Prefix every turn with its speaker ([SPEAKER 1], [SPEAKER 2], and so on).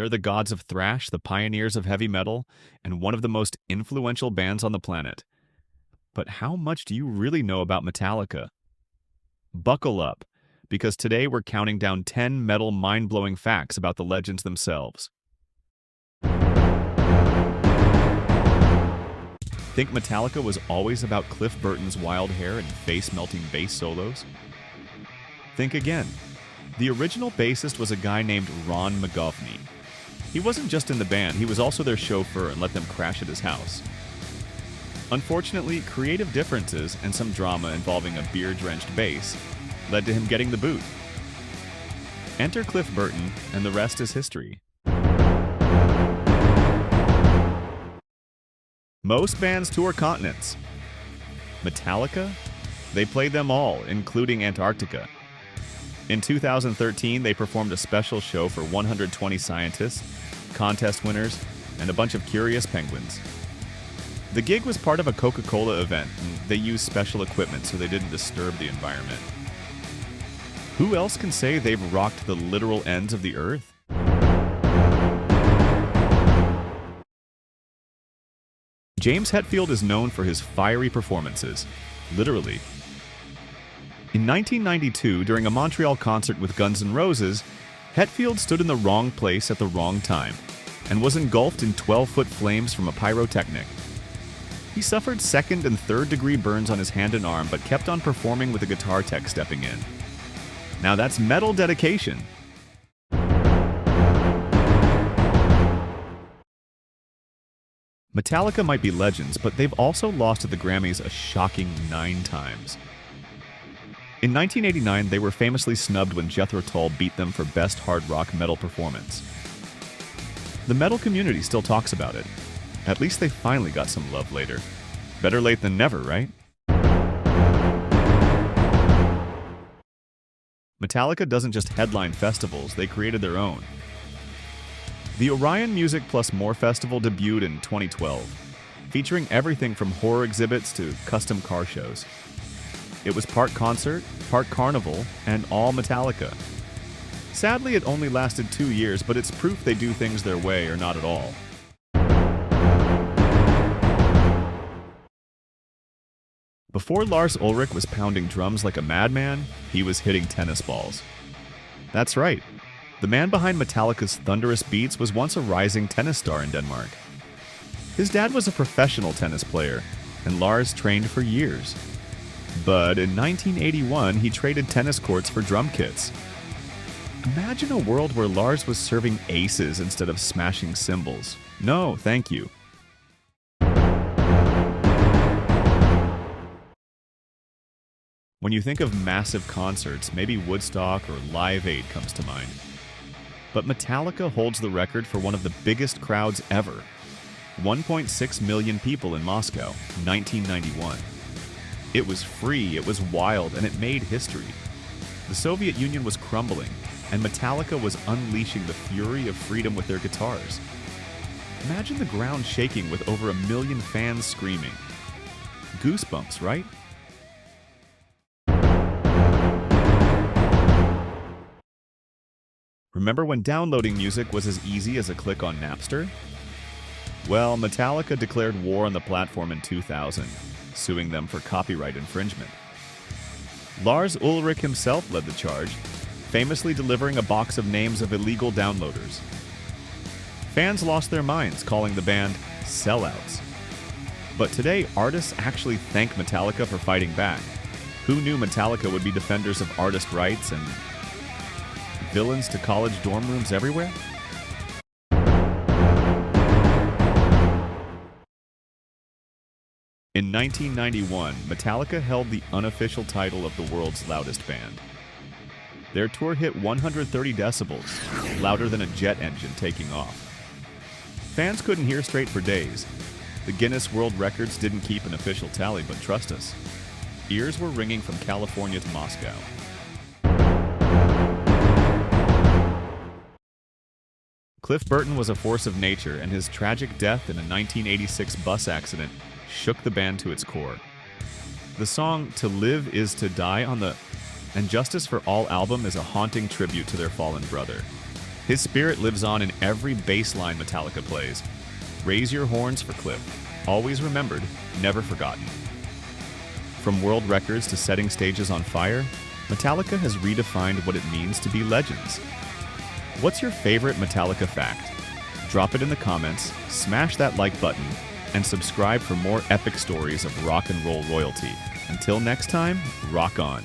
[SPEAKER 1] They're the gods of thrash, the pioneers of heavy metal, and one of the most influential bands on the planet. But how much do you really know about Metallica? Buckle up, because today we're counting down 10 metal mind-blowing facts about the legends themselves. Think Metallica was always about Cliff Burton's wild hair and face-melting bass solos? Think again. The original bassist was a guy named Ron McGovney. He wasn't just in the band, he was also their chauffeur and let them crash at his house. Unfortunately, creative differences and some drama involving a beer-drenched bass led to him getting the boot. Enter Cliff Burton, and the rest is history. Most bands tour continents. Metallica? They played them all, including Antarctica. In 2013, they performed a special show for 120 scientists, contest winners, and a bunch of curious penguins. The gig was part of a Coca-Cola event, and they used special equipment so they didn't disturb the environment. Who else can say they've rocked the literal ends of the earth? James Hetfield is known for his fiery performances, literally. In 1992, during a Montreal concert with Guns N' Roses, Hetfield stood in the wrong place at the wrong time and was engulfed in 12-foot flames from a pyrotechnic. He suffered second and third-degree burns on his hand and arm, but kept on performing with a guitar tech stepping in. Now that's metal dedication. Metallica might be legends, but they've also lost at the Grammys a shocking 9 times. In 1989, they were famously snubbed when Jethro Tull beat them for Best Hard Rock Metal Performance. The metal community still talks about it. At least they finally got some love later. Better late than never, right? Metallica doesn't just headline festivals, they created their own. The Orion Music Plus More Festival debuted in 2012, featuring everything from horror exhibits to custom car shows. It was part concert, part carnival, and all Metallica. Sadly, it only lasted 2 years, but it's proof they do things their way or not at all. Before Lars Ulrich was pounding drums like a madman, he was hitting tennis balls. That's right. The man behind Metallica's thunderous beats was once a rising tennis star in Denmark. His dad was a professional tennis player, and Lars trained for years. But in 1981, he traded tennis courts for drum kits. Imagine a world where Lars was serving aces instead of smashing cymbals. No, thank you. When you think of massive concerts, maybe Woodstock or Live Aid comes to mind. But Metallica holds the record for one of the biggest crowds ever. 1.6 million people in Moscow, 1991. It was free, it was wild, and it made history. The Soviet Union was crumbling, and Metallica was unleashing the fury of freedom with their guitars. Imagine the ground shaking with over 1 million fans screaming. Goosebumps, right? Remember when downloading music was as easy as a click on Napster? Well, Metallica declared war on the platform in 2000, suing them for copyright infringement. Lars Ulrich himself led the charge, famously delivering a box of names of illegal downloaders. Fans lost their minds, calling the band sellouts. But today, artists actually thank Metallica for fighting back. Who knew Metallica would be defenders of artist rights and villains to college dorm rooms everywhere? In 1991, Metallica held the unofficial title of the world's loudest band. Their tour hit 130 decibels, louder than a jet engine taking off. Fans couldn't hear straight for days. The Guinness World Records didn't keep an official tally, but trust us, ears were ringing from California to Moscow. Cliff Burton was a force of nature, and his tragic death in a 1986 bus accident shook the band to its core. The song To Live Is to Die on the And Justice for All album is a haunting tribute to their fallen brother. His spirit lives on in every bass line Metallica plays. Raise your horns for Cliff. Always remembered, never forgotten. From world records to setting stages on fire, Metallica has redefined what it means to be legends. What's your favorite Metallica fact? Drop it in the comments, smash that like button, and subscribe for more epic stories of rock and roll royalty. Until next time, rock on.